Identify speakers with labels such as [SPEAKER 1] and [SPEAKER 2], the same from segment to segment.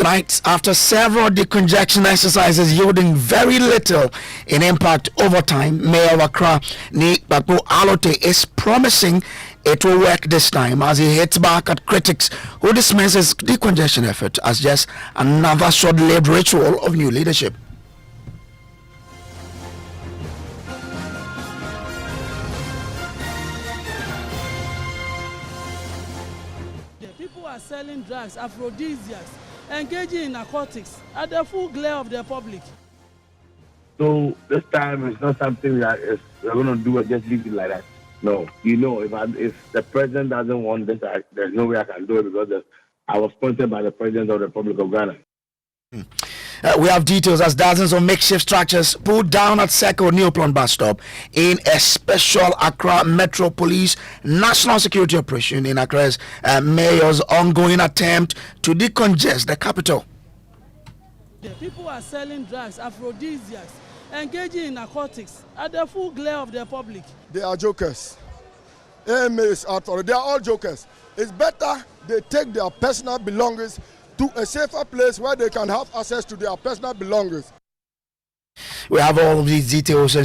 [SPEAKER 1] Tonight, after several decongestion exercises yielding very little in impact over time, Mayor of Accra, Bakpo Alote, is promising it will work this time as he hits back at critics who dismiss his decongestion effort as just another short-lived ritual of new leadership.
[SPEAKER 2] People are selling drugs, aphrodisiacs, engaging in narcotics at the full glare of the public.
[SPEAKER 3] So this time it's not something that we're going to do and just leave it like that. No, if the president doesn't want this, there's no way I can do it because I was appointed by the president of the Republic of Ghana.
[SPEAKER 1] We have details as dozens of makeshift structures pulled down at Seko Neoplan bus stop in a special Accra Metro Police national security operation in Accra's mayor's ongoing attempt to decongest the capital.
[SPEAKER 2] People are selling drugs, aphrodisiacs, engaging in narcotics at the full glare of the public.
[SPEAKER 4] They are jokers. AMA is out for it. They are all jokers. It's better they take their personal belongings to a safer place where they can have access to their personal belongings.
[SPEAKER 1] We have all of these details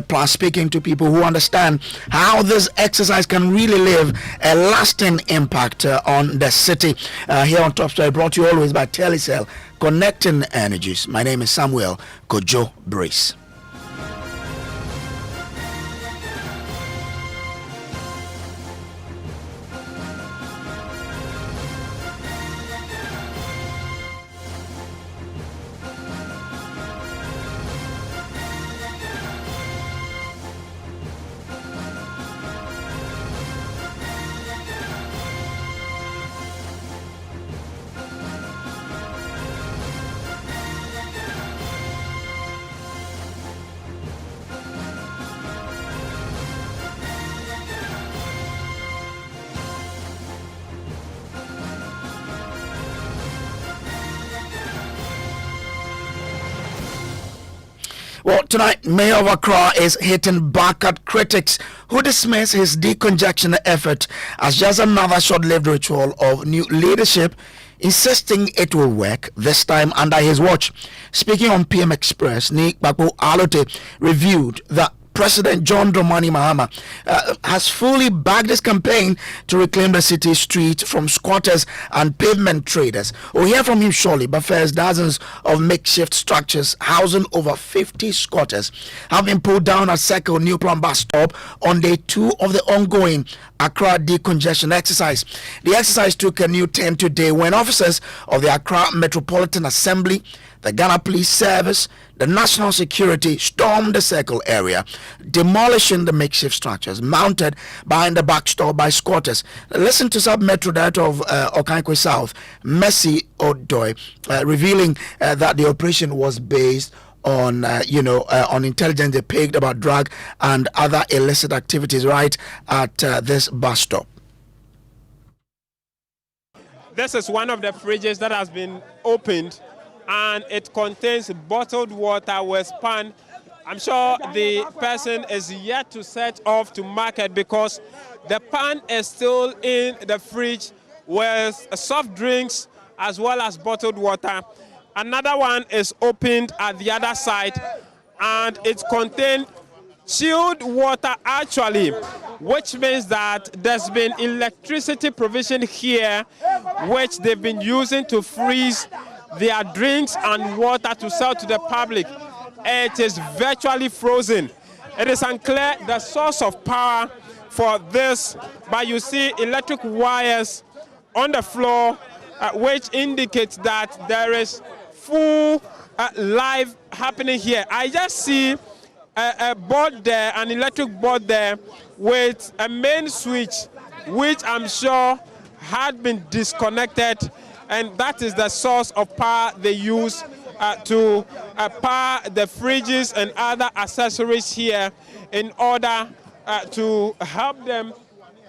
[SPEAKER 1] plus speaking to people who understand how this exercise can really leave a lasting impact on the city. Here on Top Story, brought to you always by Telecel, connecting energies. My name is Samuel Kojo Brace. Well, tonight, Mayor of Accra is hitting back at critics who dismiss his decongestion effort as just another short-lived ritual of new leadership, insisting it will work, this time under his watch. Speaking on PM Express, Bakpo Alote reviewed that President John Dramani Mahama has fully backed his campaign to reclaim the city street from squatters and pavement traders. We'll hear from him shortly, but first, dozens of makeshift structures housing over 50 squatters have been pulled down at Seko Neoplan bus stop on day 2 of the ongoing Accra decongestion exercise. The exercise took a new turn today when officers of the Accra Metropolitan Assembly, the Ghana Police Service, the National Security stormed the circle area, demolishing the makeshift structures mounted behind the backstop by squatters. Listen to Sub-Metro Director of Okankwe South, Mercy Odoy, revealing that the operation was based on on intelligence they picked about drug and other illicit activities right at this bus stop.
[SPEAKER 5] This is one of the fridges that has been opened, and it contains bottled water with pan. I'm sure the person is yet to set off to market because the pan is still in the fridge with soft drinks as well as bottled water. Another one is opened at the other side, and it contains chilled water actually, which means that there's been electricity provision here, which they've been using to freeze their drinks and water to sell to the public. It is virtually frozen. It is unclear the source of power for this, but you see electric wires on the floor, which indicates that there is full life happening here. I just see a board there, an electric board there with a main switch, which I'm sure had been disconnected, and that is the source of power they use to power the fridges and other accessories here in order to help them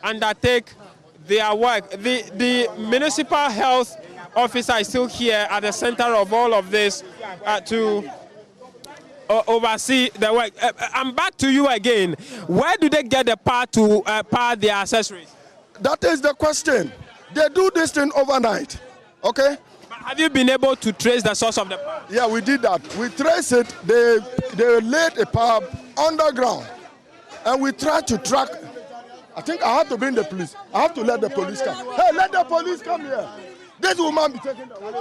[SPEAKER 5] undertake their work. The municipal health officer is still here at the center of all of this to oversee the work. I'm back to you again. Where do they get the power to power their accessories?
[SPEAKER 4] That is the question. They do this thing overnight, okay?
[SPEAKER 5] Have you been able to trace the source of the power?
[SPEAKER 4] Yeah, we did that. We traced it. They laid a power underground, and we tried to track. I think I have to bring the police. I have to let the police come. Hey, let the police come here. This woman be taking the away.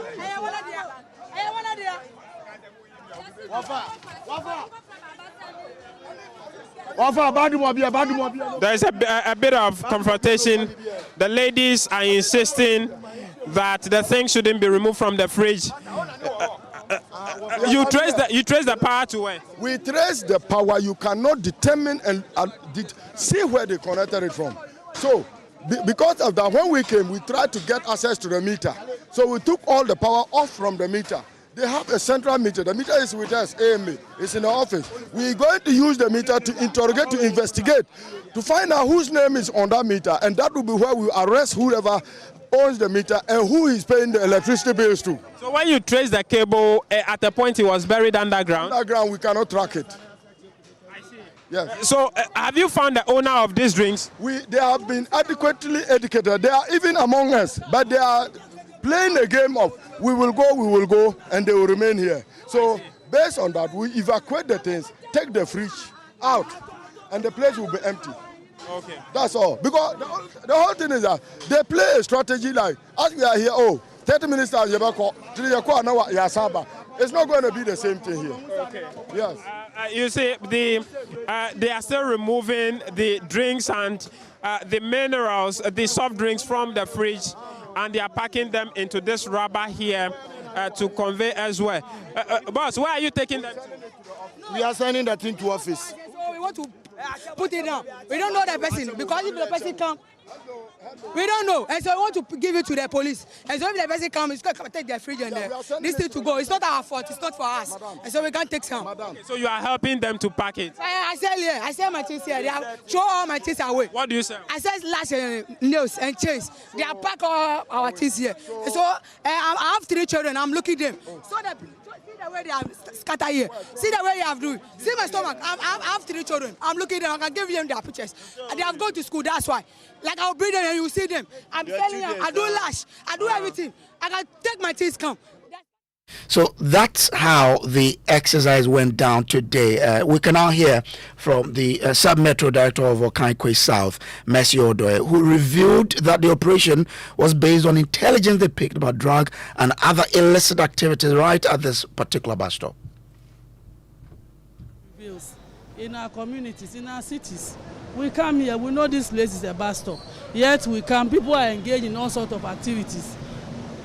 [SPEAKER 5] There's a bit of confrontation. The ladies are insisting that the thing shouldn't be removed from the fridge. You trace the power to where?
[SPEAKER 4] We trace the power. You cannot determine and see where they connected it from. So, because of that, when we came, we tried to get access to the meter. So we took all the power off from the meter. They have a central meter. The meter is with us, AMA. It's in the office. We're going to use the meter to interrogate, to investigate, to find out whose name is on that meter. And that will be where we arrest whoever owns the meter and who is paying the electricity bills to.
[SPEAKER 5] So when you trace the cable, at the point it was buried underground?
[SPEAKER 4] Underground, we cannot track it.
[SPEAKER 5] I see.
[SPEAKER 4] Yes.
[SPEAKER 5] So have you found the owner of these drinks?
[SPEAKER 4] They have been adequately educated. They are even among us, but they are playing a game of we will go, and they will remain here. So based on that, we evacuate the things, take the fridge out, and the place will be empty.
[SPEAKER 5] Okay.
[SPEAKER 4] That's all. Because the whole thing is that they play a strategy like, as we are here, 30 minutes now, it's not going to be the same thing here.
[SPEAKER 5] Okay.
[SPEAKER 4] Yes.
[SPEAKER 5] You see, they are still removing the drinks and the minerals, the soft drinks from the fridge, and they are packing them into this rubber here to convey elsewhere. Boss, where are you taking them to?
[SPEAKER 4] We are sending that thing to office.
[SPEAKER 6] So we want to put it down. We don't know the person, because if the person comes, we don't know. And so we want to give it to the police. And so if the person comes, it's going to take their fridge and this thing to go. It's not our fault. It's not for us. And so we can't take some.
[SPEAKER 5] Okay, so you are helping them to pack it?
[SPEAKER 6] I sell here. I sell my things here. They have throw all my things away.
[SPEAKER 5] What do you sell?
[SPEAKER 6] I sell lash nails and chains. They have packed all our things here. And so I have 3 children. I'm looking at them. So see the way they have scattered here. See the way they have do it. See my stomach. I have 3 children. I'm looking at them. I can give them their pictures. They have gone to school. That's why. Like I'll bring them and you see them. I'm telling you, I do lash. I do everything. I can take my things come.
[SPEAKER 1] So that's how the exercise went down today. We can now hear from the Sub-Metro Director of Okankwe South, Mercy Odoe, who revealed that the operation was based on intelligence they picked about drug and other illicit activities right at this particular bus stop.
[SPEAKER 2] In our communities, in our cities, we come here, we know this place is a bus stop. Yet we come, people are engaged in all sorts of activities.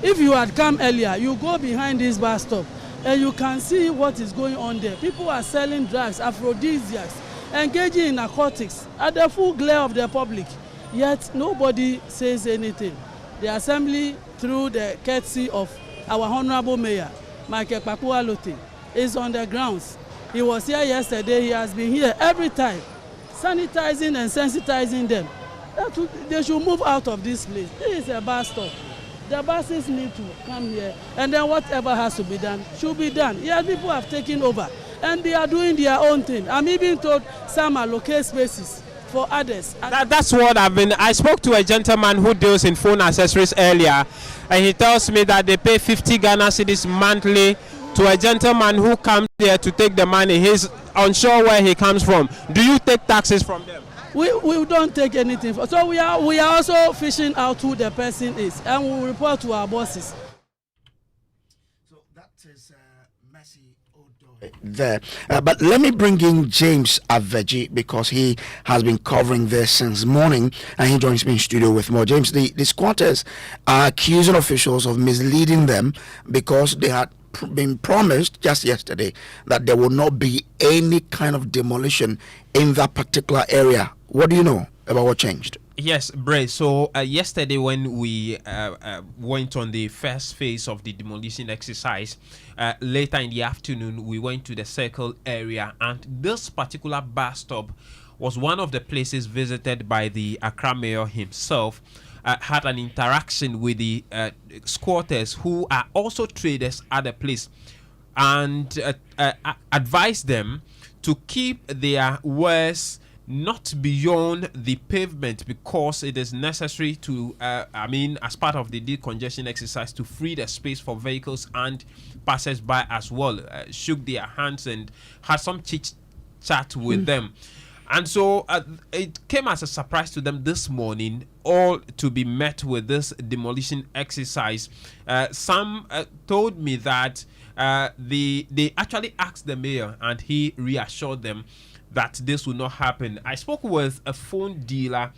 [SPEAKER 2] If you had come earlier, you go behind this bus stop and you can see what is going on there. People are selling drugs, aphrodisiacs, engaging in narcotics at the full glare of the public. Yet nobody says anything. The assembly, through the courtesy of our Honorable Mayor, Michael Papualote, is on the grounds. He was here yesterday, he has been here every time, sanitizing and sensitizing them. They should move out of this place. This is a bus stop. The buses need to come here, and then whatever has to be done should be done. Yeah, people have taken over, and they are doing their own thing. I'm even told some allocate spaces for others.
[SPEAKER 5] That's what I spoke to a gentleman who deals in phone accessories earlier, and he tells me that they pay 50 Ghana cedis monthly to a gentleman who comes here to take the money. He's unsure where he comes from. Do you take taxes from them?
[SPEAKER 2] We don't take anything. So we are also fishing out who the person is, and we will report to our bosses.
[SPEAKER 1] So that is Mercy Odoe there. But let me bring in James Aveji, because he has been covering this since morning, and he joins me in studio with more. James, the squatters are accusing officials of misleading them because they had been promised just yesterday that there will not be any kind of demolition in that particular area. What do you know about what changed?
[SPEAKER 7] Yes, Bray. So yesterday when we went on the first phase of the demolition exercise, later in the afternoon we went to the circle area, and this particular bus stop was one of the places visited by the Accra mayor himself. Had an interaction with the squatters who are also traders at the place, and advised them to keep their wares not beyond the pavement because it is necessary to, as part of the decongestion exercise, to free the space for vehicles and passers-by as well. Shook their hands and had some chit-chat with them. And so it came as a surprise to them this morning, all to be met with this demolition exercise. Some told me that they actually asked the mayor and he reassured them that this will not happen. I spoke with a phone dealer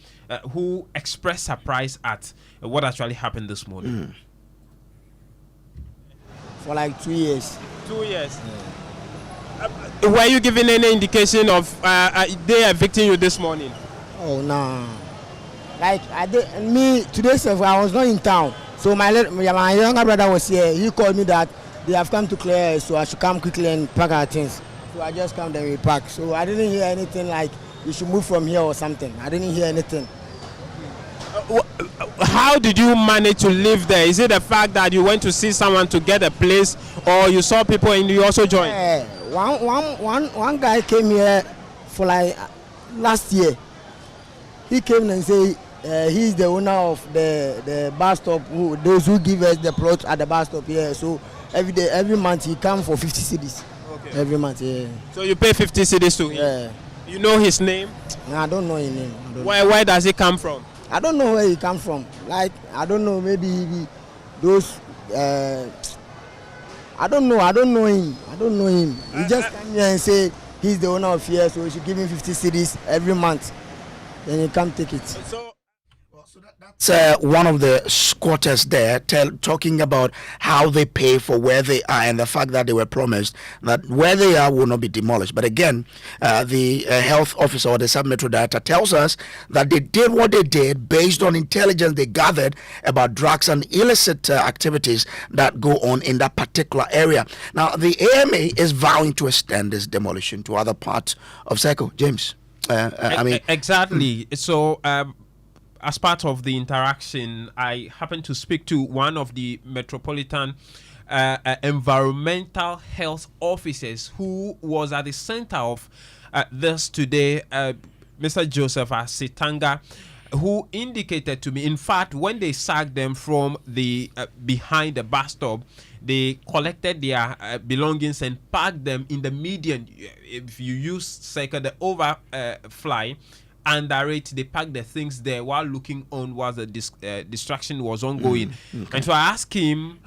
[SPEAKER 7] who expressed surprise at what actually happened this morning.
[SPEAKER 8] For like 2 years.
[SPEAKER 5] 2 years. Were you given any indication of they evicting you this morning?
[SPEAKER 8] Oh no. Like today I was not in town. So my younger brother was here. He called me that they have come to clear, so I should come quickly and pack our things. So I just come and we pack. So I didn't hear anything like you should move from here or something. I didn't hear anything.
[SPEAKER 5] How did you manage to live there? Is it the fact that you went to see someone to get a place, or you saw people and you also joined?
[SPEAKER 8] One guy came here for like last year. He came and say he's the owner of the bus stop. Those who give us the plot at the bus stop here. So every month he come for 50 cedis. Okay. Every month, yeah.
[SPEAKER 5] So you pay 50 cedis to him?
[SPEAKER 8] Yeah.
[SPEAKER 5] You know his name?
[SPEAKER 8] No, I don't know his name.
[SPEAKER 5] Where does he come from?
[SPEAKER 8] I don't know where he come from. Like I don't know. Maybe those. I don't know him. He just come here and say he's the owner of here, so we should give him 50 cedis every month. Then he come take it.
[SPEAKER 1] That's one of the squatters there talking about how they pay for where they are and the fact that they were promised that where they are will not be demolished. But again, the health officer or the sub-metro director tells us that they did what they did based on intelligence they gathered about drugs and illicit activities that go on in that particular area. Now, the AMA is vowing to extend this demolition to other parts of Circle. James,
[SPEAKER 7] exactly. So, as part of the interaction, I happened to speak to one of the Metropolitan environmental health officers who was at the center of this today, Mr. Joseph Asitanga, who indicated to me, in fact, when they sacked them from the behind the bus stop, they collected their belongings and packed them in the median. If you use cycle, the overfly, under it, they packed the things there while looking on while the distraction was ongoing. Okay. And so I asked him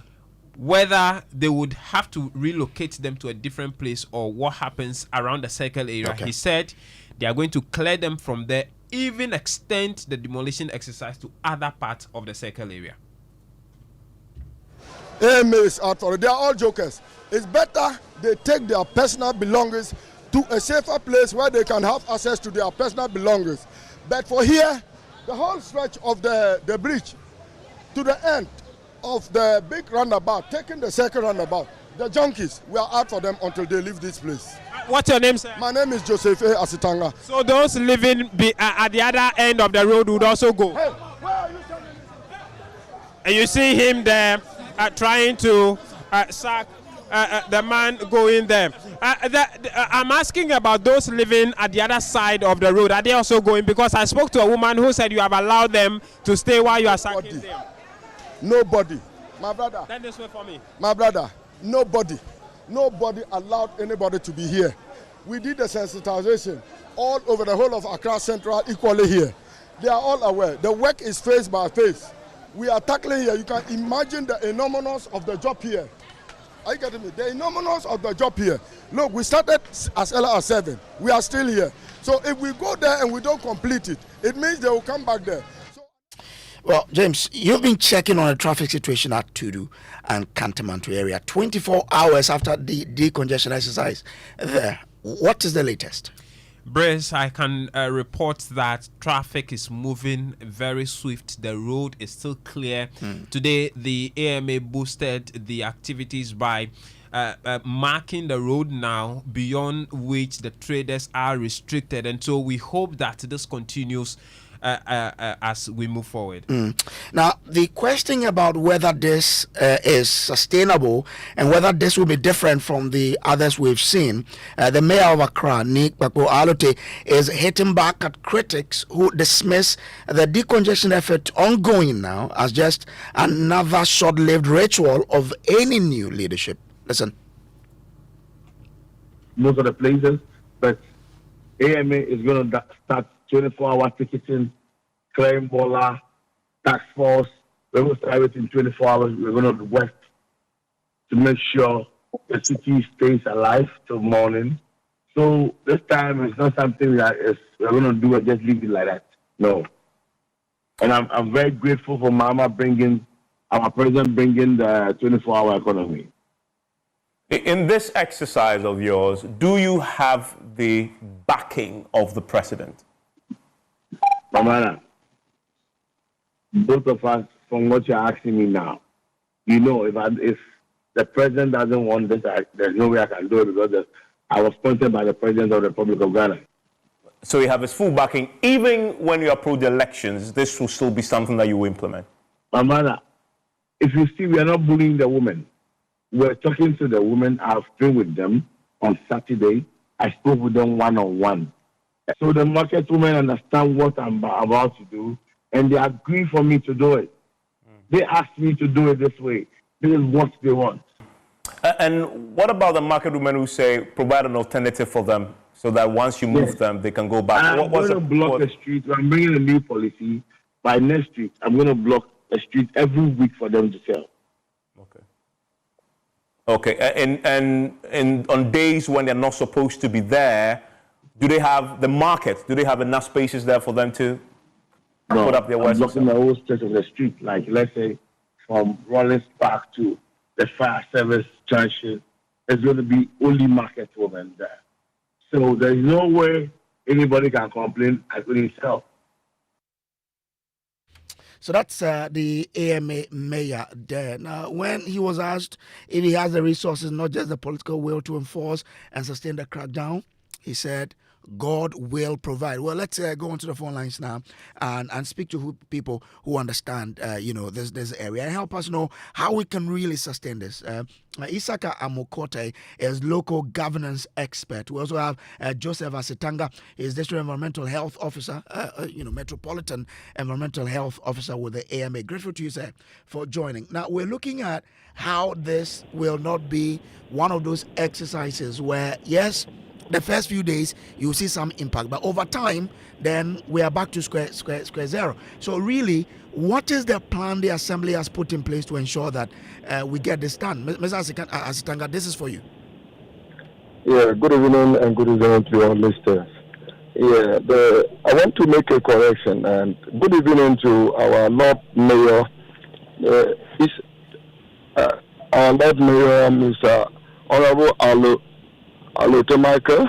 [SPEAKER 7] whether they would have to relocate them to a different place or what happens around the circle area. Okay. He said they are going to clear them from there, even extend the demolition exercise to other parts of the circle area.
[SPEAKER 4] AMA is out for it. They are all jokers. It's better they take their personal belongings to a safer place where they can have access to their personal belongings. But for here, the whole stretch of the bridge to the end of the big roundabout, taking the circle roundabout, the junkies, we are out for them until they leave this place.
[SPEAKER 5] What's your name, sir?
[SPEAKER 4] My name is Joseph Asitanga.
[SPEAKER 5] So those living at the other end of the road would also go?
[SPEAKER 4] Hey, where are you standing?
[SPEAKER 5] And you see him there trying to sack the man going there. I'm asking about those living at the other side of the road. Are they also going? Because I spoke to a woman who said you have allowed them to stay while you are sacking them.
[SPEAKER 4] Nobody. My brother.
[SPEAKER 5] Stand this way for me.
[SPEAKER 4] My brother. Nobody allowed anybody to be here. We did the sensitization all over the whole of Accra Central equally here. They are all aware. The work is face by face. We are tackling here. You can imagine the enormous of the job here. Are you getting me? The enormous of the job here. Look, we started as early as 7. We are still here. So if we go there and we don't complete it, it means they will come back there.
[SPEAKER 1] Well, James, you've been checking on the traffic situation at Tudu and Kantamanto area 24 hours after the decongestion exercise there. What is the latest?
[SPEAKER 7] Brace, I can report that traffic is moving very swift. The road is still clear. Today, the AMA boosted the activities by marking the road now, beyond which the traders are restricted. And so we hope that this continues as we move forward.
[SPEAKER 1] Now, the question about whether this is sustainable and whether this will be different from the others we've seen, the mayor of Accra, Nick Bakpo Alote, is hitting back at critics who dismiss the decongestion effort ongoing now as just another short-lived ritual of any new leadership. Listen.
[SPEAKER 3] Most of the places, but AMA is going to start 24-hour ticketing, crime baller, task force. We're going to start it in 24 hours. We're going to work to make sure the city stays alive till morning. So this time it's not something that we're going to do and just leave it like that. No. And I'm very grateful for Mama our president bringing the 24-hour economy.
[SPEAKER 9] In this exercise of yours, do you have the backing of the president?
[SPEAKER 3] Mama, both of us, from what you're asking me now, if the president doesn't want this, there's no way I can do it because I was appointed by the president of the Republic of Ghana.
[SPEAKER 9] So you have his full backing. Even when you approach the elections, this will still be something that you will implement?
[SPEAKER 3] Mama, if you see, we are not bullying the women. We're talking to the women. I've been with them on Saturday. I spoke with them one-on-one. So the market women understand what I'm about to do, and they agree for me to do it. They asked me to do it this way. This is what they want.
[SPEAKER 9] And what about the market women who say provide an alternative for them so that once you move them, they can go back?
[SPEAKER 3] I'm going to block the street. I'm bringing a new policy. By next week, I'm going to block the street every week for them to sell.
[SPEAKER 9] Okay, and on days when they're not supposed to be there, do they have the market? Do they have enough spaces there for them to put up their wares?
[SPEAKER 3] I'm blocking the whole stretch of the street, like let's say from Rollins Park to the fire service junction. There's going to be only market women there. So there's no way anybody can complain I couldn't sell.
[SPEAKER 1] So that's the AMA mayor there. Now, when he was asked if he has the resources, not just the political will to enforce and sustain the crackdown, he said, God will provide. Well, let's go onto the phone lines now and speak to people who understand, this area and help us know how we can really sustain this. Isaka Amokote is local governance expert. We also have Joseph Asitanga. He is district environmental health officer, metropolitan environmental health officer with the AMA. Grateful to you, sir, for joining. Now, we're looking at how this will not be one of those exercises where, yes, the first few days you'll see some impact, but over time then we are back to square zero. So really, what is the plan the assembly has put in place to ensure that we get this done? Mr. Asitanga, this is for you.
[SPEAKER 4] Yeah, good evening and good evening to your listeners. Yeah, I want to make a correction and good evening to our Lord Mayor. Our Lord Mayor, Mr. Honorable Alote Michael,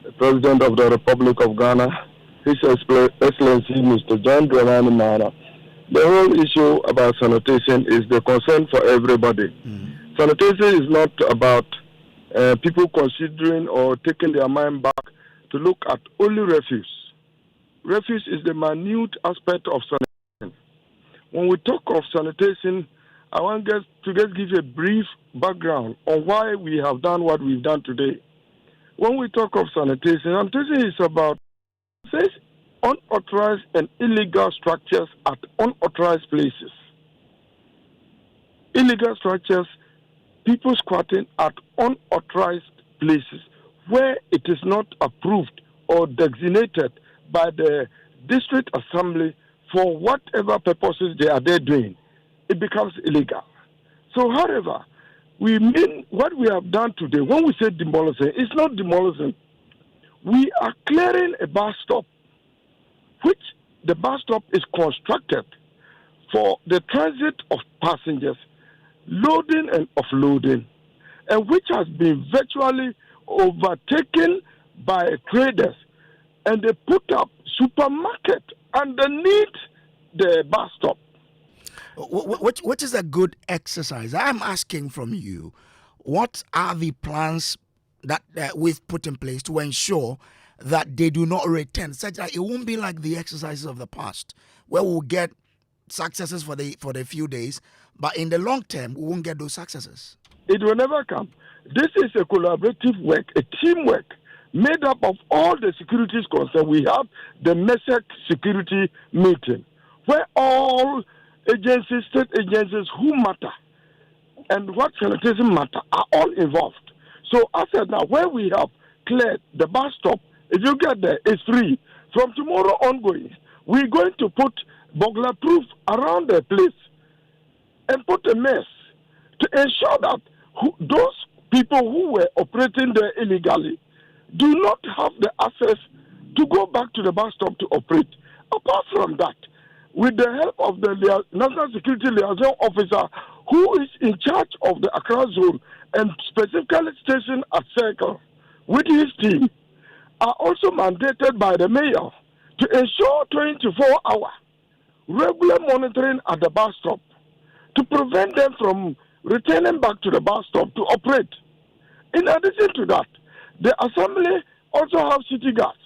[SPEAKER 4] the President of the Republic of Ghana, His Excellency Mr. John Dramani Mahama. The whole issue about sanitation is the concern for everybody. Sanitation is not about people considering or taking their mind back to look at only refuse. Refuse is the minute aspect of sanitation. When we talk of sanitation, I want to just give a brief background on why we have done what we've done today. When we talk of sanitation, sanitation is about unauthorized and illegal structures at unauthorized places. Illegal structures, people squatting at unauthorized places where it is not approved or designated by the district assembly for whatever purposes they are there doing. It becomes illegal. So, however, we mean what we have done today. When we say demolition, it's not demolition. We are clearing a bus stop, which the bus stop is constructed for the transit of passengers, loading and offloading, and which has been virtually overtaken by traders, and they put up supermarket underneath the bus stop.
[SPEAKER 1] What is a good exercise? I'm asking from you, what are the plans that we've put in place to ensure that they do not return, such that it won't be like the exercises of the past, where we'll get successes for the few days, but in the long term, we won't get those successes?
[SPEAKER 10] It will never come. This is a collaborative work, a teamwork, made up of all the securities concerned. We have the MESEC security meeting, where all agencies, state agencies who matter and what sanitation matter are all involved. So I said now, where we have cleared the bus stop, if you get there, it's free. From tomorrow ongoing, we're going to put burglar proof around the place and put a mess to ensure that those people who were operating there illegally do not have the access to go back to the bus stop to operate. Apart from that, with the help of the National Security Liaison Officer who is in charge of the Accra zone and specifically stationed at Circle with his team, are also mandated by the mayor to ensure 24-hour regular monitoring at the bus stop to prevent them from returning back to the bus stop to operate. In addition to that, the assembly also have city guards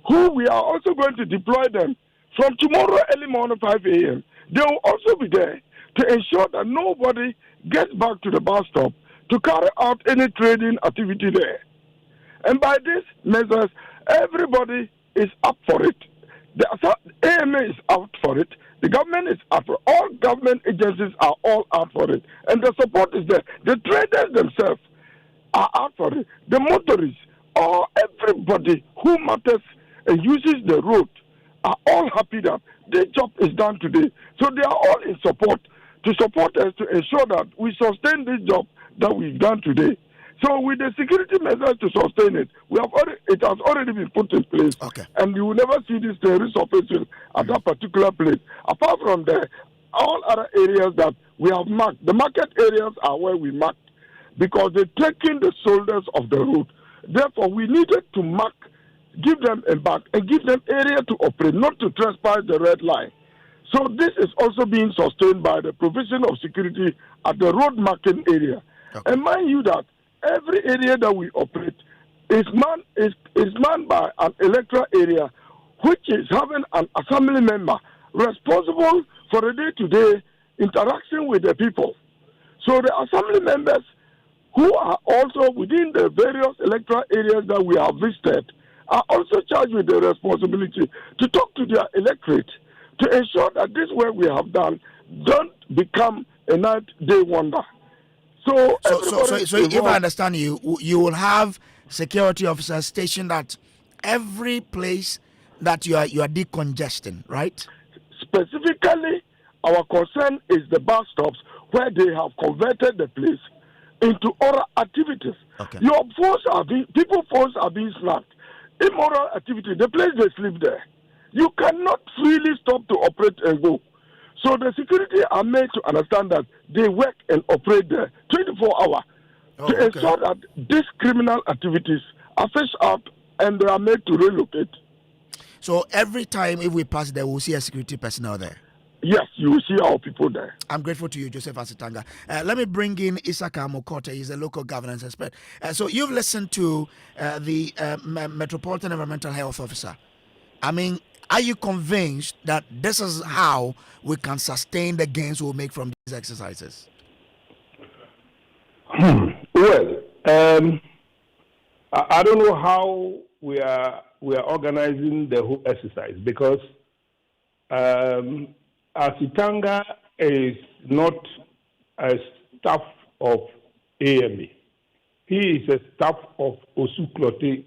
[SPEAKER 10] who we are also going to deploy them from tomorrow early morning 5 a.m. They will also be there to ensure that nobody gets back to the bus stop to carry out any trading activity there. And by these measures, everybody is up for it. The AMA is out for it. The government is up for it. All government agencies are all out for it. And the support is there. The traders themselves are out for it. The motorists, or everybody who matters and uses the road are all happy that their job is done today. So they are all in support to support us to ensure that we sustain this job that we've done today. So with the security measures to sustain it, it has already been put in place.
[SPEAKER 1] Okay.
[SPEAKER 10] And you will never see this terrorist operation at that particular place. Apart from there, all other areas that we have marked, the market areas are where we marked because they're taking the shoulders of the road. Therefore, we needed to mark, give them a back and give them area to operate, not to trespass the red line. So this is also being sustained by the provision of security at the road marking area. Okay. And mind you that every area that we operate is manned by an electoral area, which is having an assembly member responsible for the day-to-day interaction with the people. So the assembly members who are also within the various electoral areas that we have visited are also charged with the responsibility to talk to their electorate to ensure that this work we have done don't become a night-day wonder. So
[SPEAKER 1] if I understand you, you will have security officers stationed at every place that you are decongesting, right?
[SPEAKER 10] Specifically, our concern is the bus stops where they have converted the place into oral activities.
[SPEAKER 1] Okay.
[SPEAKER 10] People's phones are being snapped. Immoral activity, the place they sleep there. You cannot freely stop to operate and go. So the security are made to understand that they work and operate there 24 hours to ensure that these criminal activities are fished out and they are made to relocate.
[SPEAKER 1] So every time if we pass there, we'll see a security personnel there?
[SPEAKER 10] Yes, you will see our people there.
[SPEAKER 1] I'm grateful to you, Joseph Asitanga. Let me bring in Isaka Mokote. He's a local governance expert. So you've listened to the Metropolitan Environmental Health Officer. I mean, are you convinced that this is how we can sustain the gains we'll make from these exercises?
[SPEAKER 11] Well, I don't know how we are organizing the whole exercise because Asitanga is not a staff of AMA. He is a staff of Osuklote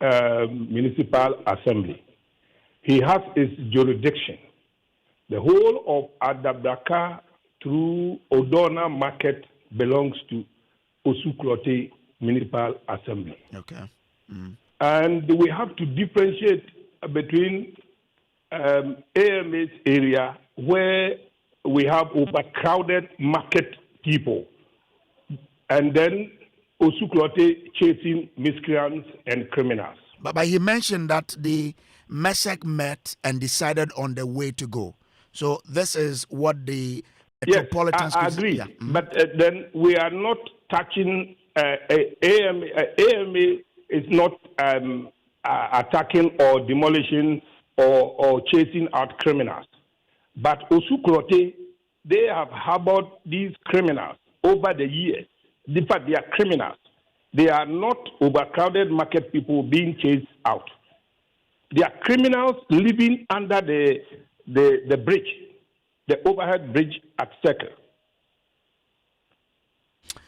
[SPEAKER 11] Municipal Assembly. He has his jurisdiction. The whole of Adabdaka through Odona Market belongs to Osuklote Municipal Assembly.
[SPEAKER 1] Okay. Mm.
[SPEAKER 11] And we have to differentiate between AMA's area where we have overcrowded market people and then Osuklote chasing miscreants and criminals.
[SPEAKER 1] But he mentioned that the MESEC met and decided on the way to go. So this is what the Metropolitan...
[SPEAKER 11] Yes, I agree.
[SPEAKER 1] Yeah. Mm-hmm.
[SPEAKER 11] But then we are not touching... AMA is not attacking or demolishing or chasing out criminals. But Osukrote, they have harbored these criminals over the years. In fact, they are criminals. They are not overcrowded market people being chased out. They are criminals living under the bridge, the overhead bridge at Circle.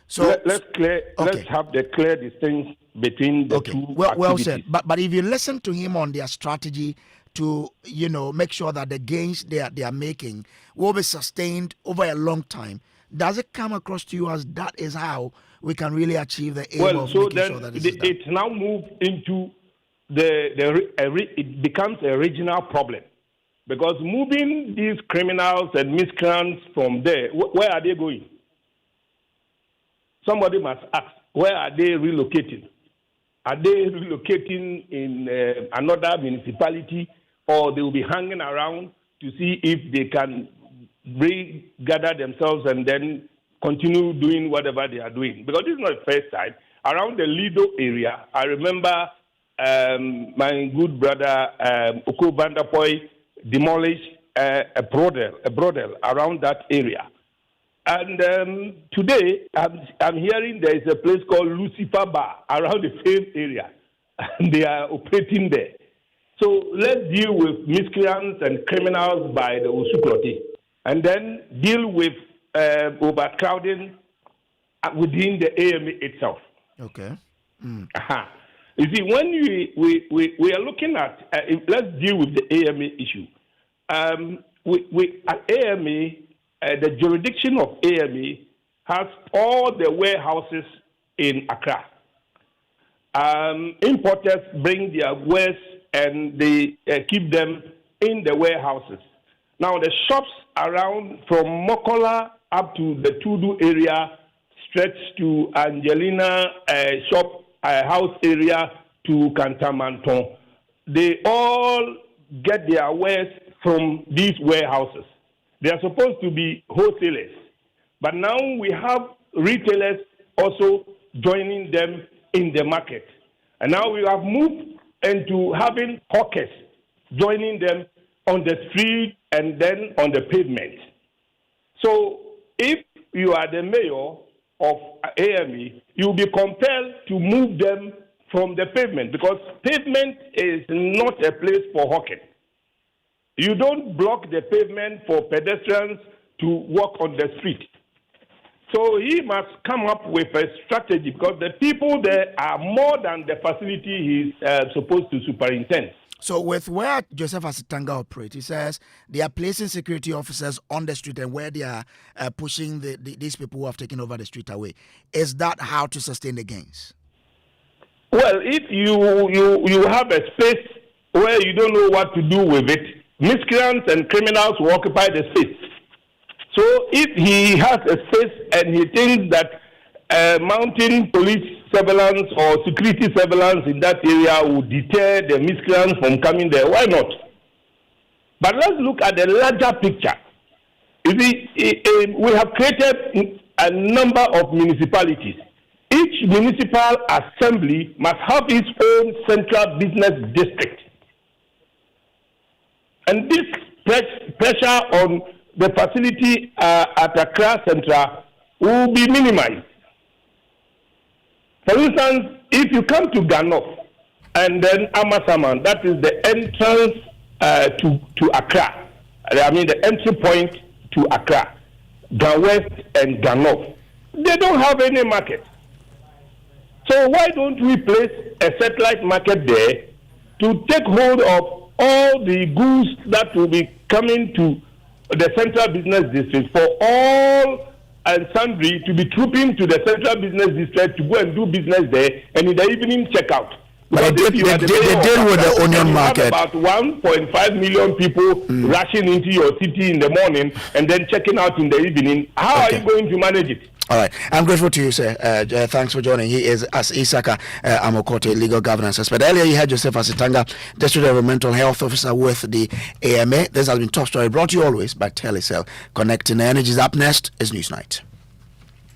[SPEAKER 1] So
[SPEAKER 11] let's have the clear distinction between the two activities.
[SPEAKER 1] Well said. But if you listen to him on their strategy to make sure that the gains they are making will be sustained over a long time, does it come across to you as that is how we can really achieve the aim of making sure that
[SPEAKER 11] it's now moved into it becomes a regional problem, because moving these criminals and miscreants from there, where are they going? Somebody must ask, where are they relocating? Are they relocating in another municipality, or they will be hanging around to see if they can gather themselves and then continue doing whatever they are doing? Because this is not the first time. Around the Lido area, I remember my good brother Oko Vanderpoy demolished a brothel around that area. And today, I'm hearing there is a place called Lucifer Bar around the same area. And they are operating there. So let's deal with miscreants and criminals by the Osukrote, and then deal with overcrowding within the AMA itself.
[SPEAKER 1] Okay.
[SPEAKER 11] You see, when we are looking at, let's deal with the AMA issue. At AMA, the jurisdiction of AMA has all the warehouses in Accra. Importers bring their wares and they keep them in the warehouses. Now, the shops around from Mokola up to the Tudu area stretch to Angelina house area to Kantamanton. They all get their wares from these warehouses. They are supposed to be wholesalers. But now we have retailers also joining them in the market. And now we have moved into having hawkers joining them on the street and then on the pavement. So if you are the mayor of AME, you'll be compelled to move them from the pavement, because pavement is not a place for hawking. You don't block the pavement for pedestrians to walk on the street. So he must come up with a strategy, because the people there are more than the facility he's supposed to superintend.
[SPEAKER 1] So with where Joseph Asitanga operates, he says they are placing security officers on the street and where they are pushing these people who have taken over the street away. Is that how to sustain the gains?
[SPEAKER 11] Well, if you have a space where you don't know what to do with it, miscreants and criminals will occupy the space. So if he has a space and he thinks that mounting police surveillance or security surveillance in that area will deter the miscreants from coming there, why not? But let's look at the larger picture. You see, we have created a number of municipalities. Each municipal assembly must have its own central business district. And this pressure on the facility at Accra Central will be minimized. For instance, if you come to Ganof and then Amasaman, that is the entrance to Accra. I mean the entry point to Accra, Gan West and Ganof. They don't have any market. So why don't we place a satellite market there to take hold of all the goods that will be coming to the central business district, for all and sundry to be trooping to the central business district to go and do business there, and in the evening check out.
[SPEAKER 1] But they did with the onion market.
[SPEAKER 11] About 1.5 million people rushing into your city in the morning and then checking out in the evening. How are you going to manage it?
[SPEAKER 1] All right. I'm grateful to you, sir. Thanks for joining. He is as Isaka Amokote, legal governance expert. Earlier, you had Joseph Asitanga, District Environmental Health Officer with the AMA. This has been Top Story, brought to you always by Telecel. Connecting Energies. Up next is Newsnight.